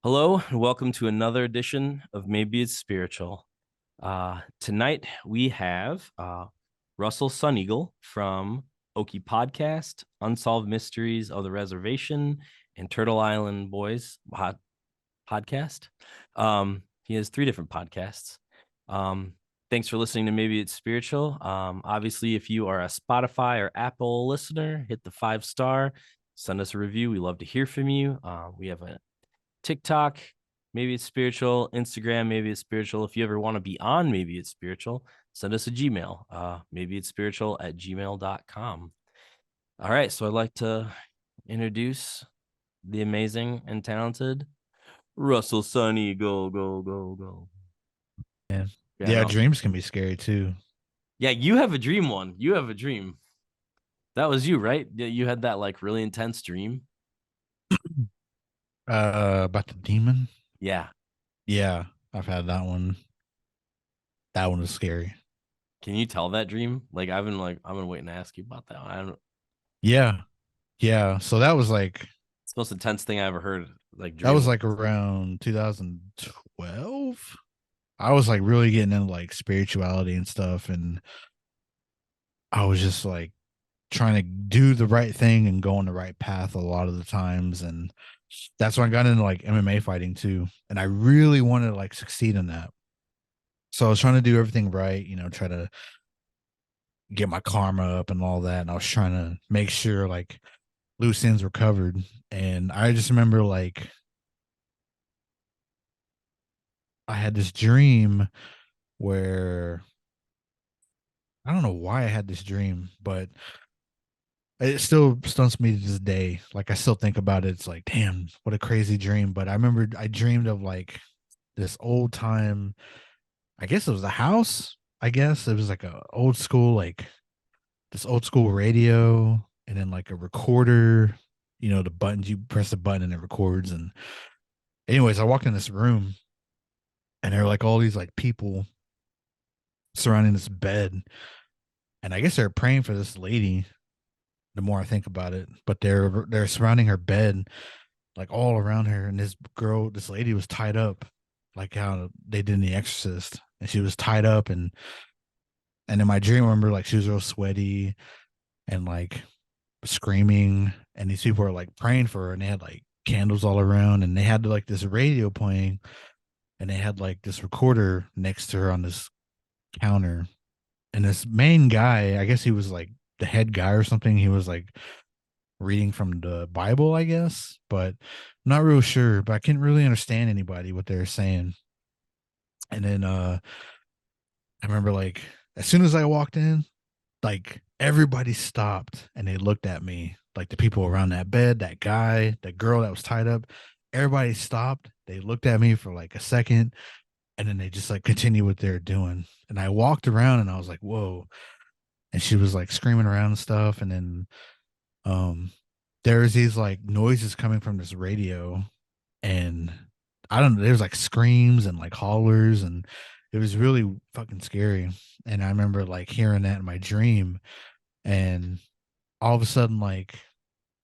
Hello, and welcome to another edition of Maybe It's Spiritual. Tonight we have Russell Sun Eagle from Okie Podcast, Unsolved Mysteries of the Reservation, and Turtle Island Boys podcast. He has 3 different podcasts. Thanks for listening to Maybe It's Spiritual. Obviously, if you are a Spotify or Apple listener, hit the 5-star, send us a review. We love to hear from you. We have a TikTok, Maybe It's Spiritual, Instagram, Maybe It's Spiritual. If you ever want to be on Maybe It's Spiritual, send us a Gmail, maybe it's spiritual at gmail.com. All right, so I'd like to introduce the amazing and talented Russell Sun Eagle. Go. Yeah. Yeah, no. Dreams can be scary too. Yeah, you have a dream one. You have a dream. That was you, right? You had that like really intense dream. About the demon. Yeah. Yeah, I've had that one. That one was scary. Can you tell that dream? I've been waiting to ask you about that one. I don't Yeah, yeah. So It's the most intense thing I ever heard. Like that dream. was like around 2012. I was like really getting into like spirituality and stuff, and I was just like trying to do the right thing and go on the right path a lot of the times, and that's when I got into like MMA fighting too, and I really wanted to like succeed in that. So I was trying to do everything right, try to get my karma up and all that. And I was trying to make sure like loose ends were covered. And I just remember like I had this dream where I don't know why I had this dream, but it still stunts me to this day. Like I still think about it. It's like, damn, what a crazy dream. But I remember I dreamed of like this old time, I guess it was a house. I guess it was like a old school, like this old school radio and then like a recorder, the buttons, you press the button and it records. And anyways, I walked in this room and there were like all these like people surrounding this bed. And I guess they're praying for this lady the more I think about it. But they're surrounding her bed, like all around her. And this lady was tied up, like how they did in The Exorcist. And she was tied up and in my dream, I remember like she was real sweaty and like screaming, and these people were like praying for her, and they had like candles all around, and they had like this radio playing, and they had like this recorder next to her on this counter. And this main guy, I guess he was like the head guy or something, he was like reading from the Bible, I guess, but I'm not real sure. But I couldn't really understand anybody what they were saying. And then I remember like as soon as I walked in, like everybody stopped and they looked at me, like the people around that bed, that guy, that girl that was tied up. Everybody stopped. They looked at me for like a second, and then they just like continued what they're doing. And I walked around and I was like, whoa. And she was like screaming around and stuff. And then there's these like noises coming from this radio, and I don't know, there's like screams and like hollers, and it was really fucking scary. And I remember like hearing that in my dream, and all of a sudden like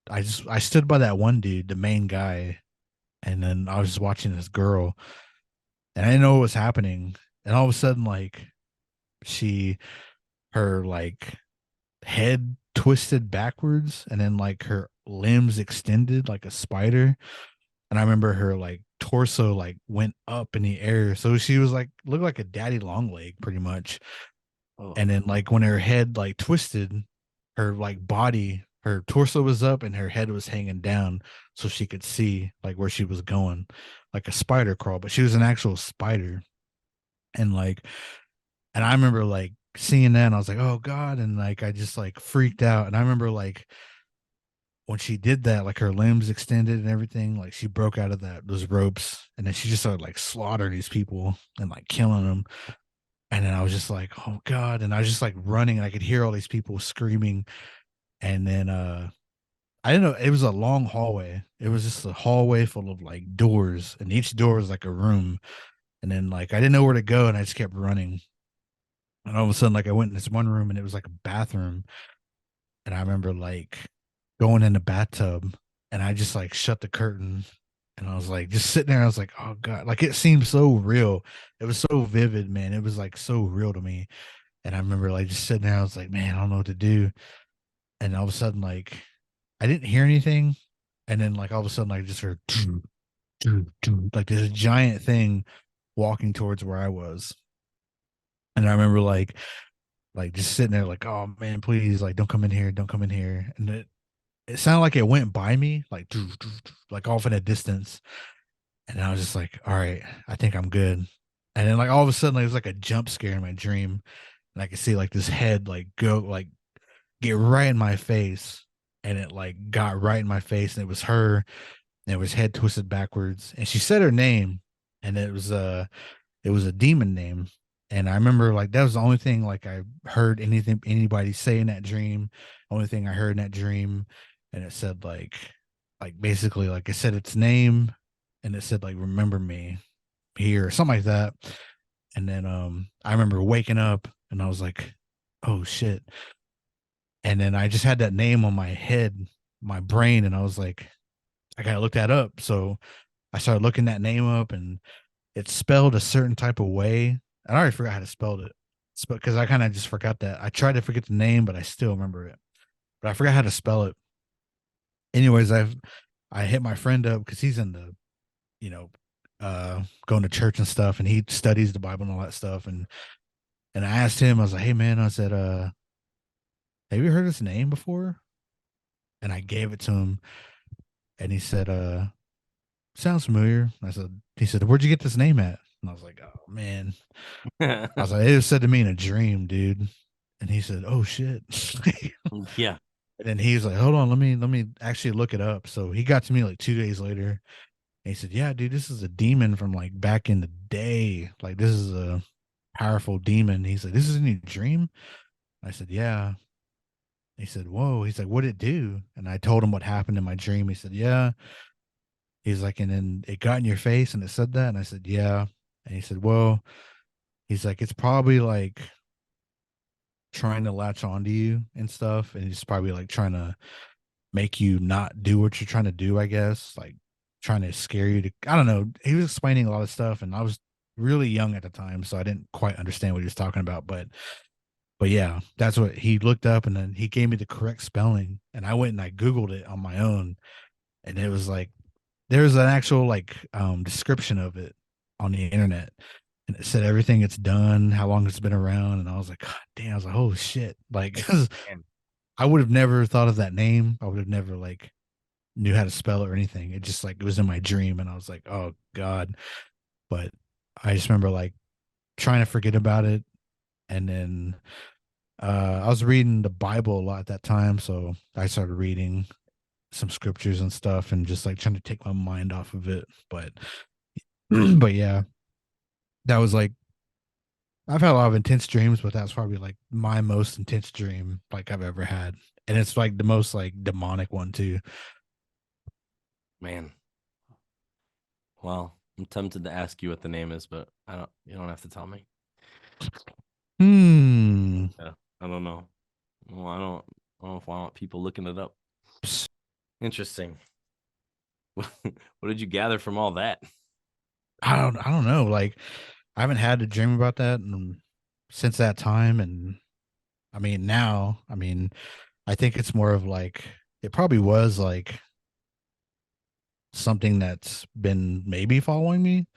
I stood by that one dude, the main guy, and then I was just watching this girl, and I didn't know what was happening. And all of a sudden like she her like head twisted backwards, and then like her limbs extended like a spider. And I remember her like torso like went up in the air, so she was like looked like a daddy long leg pretty much. Oh, And then like when her head like twisted, her like body, her torso was up and her head was hanging down, so she could see like where she was going, like a spider crawl, but she was an actual spider. And like, and I remember like seeing that and I was like, oh God. And like I just like freaked out. And I remember like when she did that, like her limbs extended and everything, like she broke out of those ropes, and then she just started like slaughtering these people and like killing them. And then I was just like, oh God. And I was just like running, and I could hear all these people screaming. And then I didn't know, it was a long hallway. It was just a hallway full of like doors, and each door was like a room. And then like I didn't know where to go, and I just kept running. And all of a sudden, like I went in this one room and it was like a bathroom. And I remember like going in the bathtub, and I just like shut the curtain, And I was like, just sitting there, I was like, oh God, like it seemed so real. It was so vivid, man. It was like so real to me. And I remember like just sitting there, I was like, man, I don't know what to do. And all of a sudden, like I didn't hear anything. And then like all of a sudden, I just heard like this giant thing walking towards where I was. And I remember like just sitting there like, oh man, please, like don't come in here, don't come in here. And it sounded like it went by me, like off in a distance. And I was just like, all right, I think I'm good. And then like all of a sudden, like, it was like a jump scare in my dream. And I could see like this head like go like get right in my face. And it like got right in my face, and it was her, and it was head twisted backwards. And she said her name, and it was a demon name. And I remember like that was the only thing like I heard anything anybody say in that dream. Only thing I heard in that dream. And it said like basically like it said its name, and it said like remember me here or something like that. And then I remember waking up and I was like, oh shit. And then I just had that name on my head, my brain, and I was like, I gotta look that up. So I started looking that name up, and it's spelled a certain type of way. I already forgot how to spell it. Because I kind of just forgot that. I tried to forget the name, but I still remember it. But I forgot how to spell it. Anyways, I hit my friend up because he's in the, you know, going to church and stuff, and he studies the Bible and all that stuff. And I asked him, I was like, hey man, I said, have you heard this name before? And I gave it to him, and he said, sounds familiar. He said, where'd you get this name at? And I was like, oh man. I was like, it was said to me in a dream, dude. And he said, oh shit. Yeah. And then he was like, hold on, let me actually look it up. So he got to me like 2 days later, and he said, yeah, dude, this is a demon from like back in the day. Like this is a powerful demon. He's like, this is in your dream? I said, yeah. He said, whoa. He's like, what'd it do? And I told him what happened in my dream. He said, yeah. He's like, and then it got in your face and it said that. And I said, yeah. And he said, well, he's like, it's probably like trying to latch onto you and stuff. And he's probably like trying to make you not do what you're trying to do, I guess. Like trying to scare you to, I don't know. He was explaining a lot of stuff, and I was really young at the time, so I didn't quite understand what he was talking about. But yeah, that's what he looked up, and then he gave me the correct spelling, and I went and I Googled it on my own, and it was like there's an actual like description of it on the internet, and it said everything it's done, how long it's been around, and I was like, God damn, I was like, oh shit, like 'cause I would have never thought of that name. I would have never like knew how to spell it or anything. It just like it was in my dream, and I was like, oh God. But I just remember like trying to forget about it, and then I was reading the Bible a lot at that time, so I started reading some scriptures and stuff, and just like trying to take my mind off of it. But but yeah, that was like I've had a lot of intense dreams, but that's probably like my most intense dream like I've ever had. And it's like the most like demonic one too. Man. Well, I'm tempted to ask you what the name is, but you don't have to tell me. Hmm. Yeah. I don't know. Well, I don't know if I want people looking it up. Interesting. What did you gather from all that? I don't know. Like I haven't had a dream about that since that time. And I mean now, I mean, I think it's more of like it probably was like something that's been maybe following me.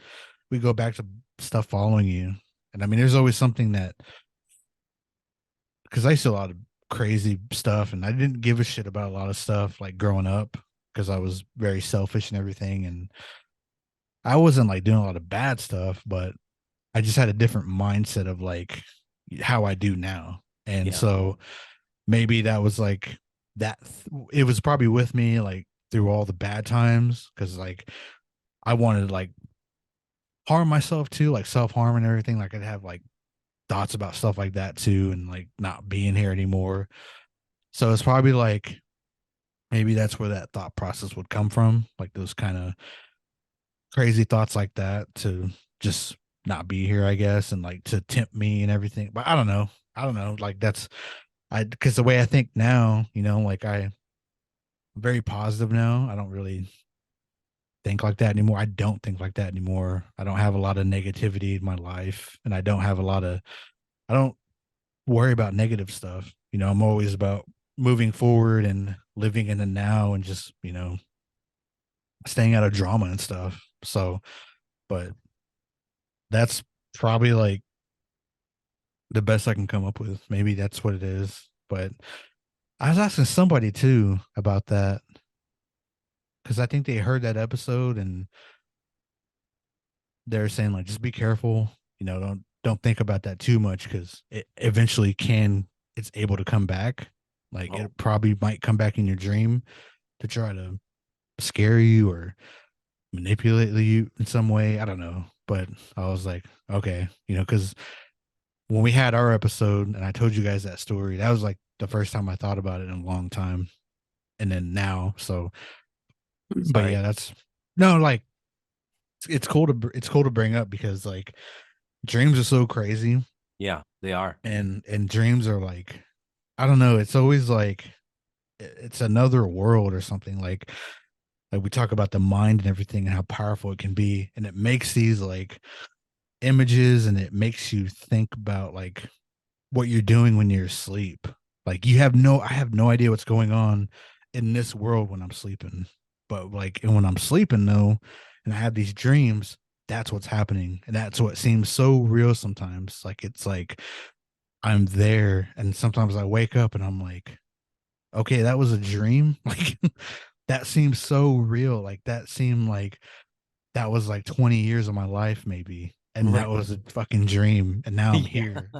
We go back to stuff following you. And I mean, there's always something that because I used to a lot of crazy stuff, and I didn't give a shit about a lot of stuff like growing up because I was very selfish and everything. And I wasn't like doing a lot of bad stuff, but I just had a different mindset of like how I do now. And Yeah. so maybe that was like it was probably with me like through all the bad times because like I wanted to like harm myself too, like self harm and everything. Like I'd have like thoughts about stuff like that too, and like not being here anymore. So it's probably like maybe that's where that thought process would come from, like those kind of crazy thoughts like that to just not be here, I guess, and like to tempt me and everything. But I don't know. I don't know. Like that's because the way I think now, like I'm very positive now. I don't really think like that anymore. I don't think like that anymore. I don't have a lot of negativity in my life, and I don't worry about negative stuff. I'm always about moving forward and living in the now and just, staying out of drama and stuff. So, but that's probably like the best I can come up with. Maybe that's what it is. But I was asking somebody too about that because I think they heard that episode and they're saying like just be careful, don't think about that too much because it eventually it's able to come back. Like Oh, it probably might come back in your dream to try to scare you or manipulate you in some way. I don't know. But I was like, okay, because when we had our episode and I told you guys that story, that was like the first time I thought about it in a long time. And then now, so, but sorry. yeah, that's no, like it's cool to bring up because like dreams are so crazy Yeah, they are. and dreams are like, I don't know, it's always like it's another world or something like we talk about the mind and everything and how powerful it can be and it makes these like images and it makes you think about like what you're doing when you're asleep. Like I have no idea what's going on in this world when I'm sleeping. But like and when I'm sleeping though, and I have these dreams, that's what's happening. And that's what seems so real sometimes. Like it's like I'm there and sometimes I wake up and I'm like, okay, that was a dream. Like that seems so real. Like that seemed like that was like 20 years of my life maybe. And that Right. was a fucking dream. And now I'm Yeah. here.